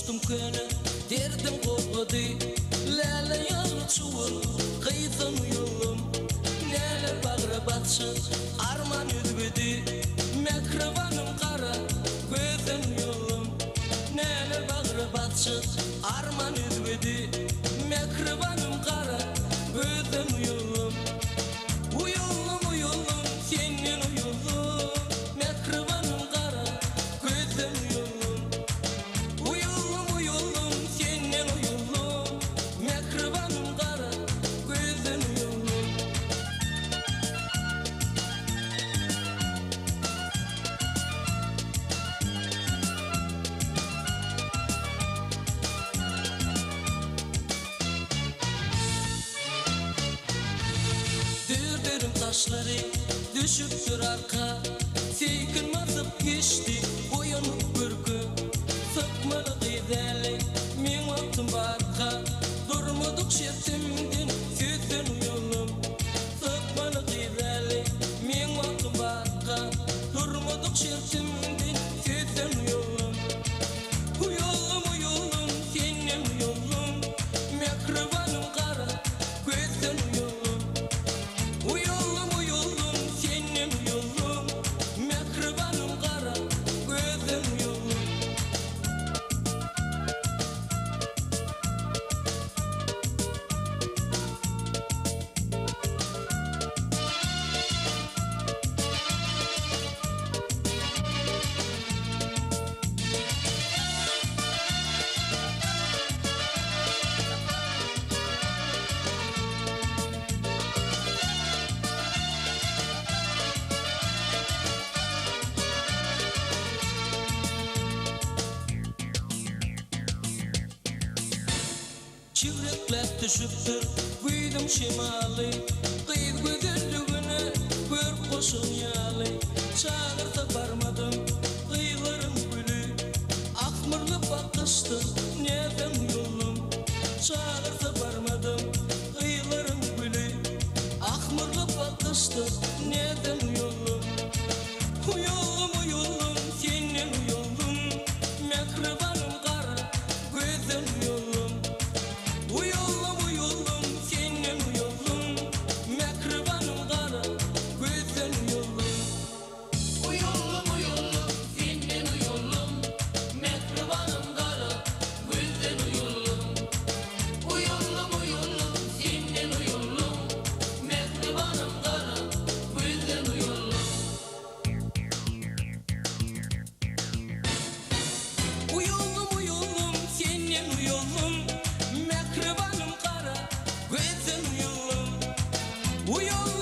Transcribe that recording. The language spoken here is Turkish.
Uçtum köne derdim kopmadı. Lale yağlı çuval kıydım yolum. Neler bağıra batsın arman üzbedi. Mekrivanım kara gözüm yolum. Neler bağıra batsın arman üzbedi. Mekrivanım kara gözüm yolum. Uyullum uyullum senin uyullum. Mekrivanım kara gözüm yolum. Uyullum uyullum senin uyullum. Mekrivanım kara gözüm yolum. Dürderim taşları düşüptür arka. Seykin basıp geçti boyanıp bürkü. Sıkmalı gizeli min vaktim barka. Durmadık şeftimdin sütün yolum. Sıkmalı gizeli min vaktim barka. Durmadık şeftimdin sütün yolum. Uyullum uyullum senin yolum. Mekrivanım kara gözün yolum. Uyullum uyullum senin yolum. Mekrivanım kara gözün yolum. Çivrekler düşüptür güydüm şimali. Kıyıd güzelliğine gör koşun yali. Çağırsa barmadım kıyılarım gülü. Akmırlı bakıştı neden yolum. Çağırsa barmadım kıyılarım gülü. Akmırlı bakıştı neden yolum. Uyullum uyullum senin yolum. Mekrivanım kara gözün yolum. Uyullum uyullum senin yolum. Mekrivanım kara gözün yolum. Uyullum uyullum senin yolum. Mekrivanım kara gözün yolum. Uyullum uyullum senin yolum. Mekrivanım kara gözün yolum. Uyullum uyullum senin yolum. Mekrivanım kara gözün yolum. Uyullum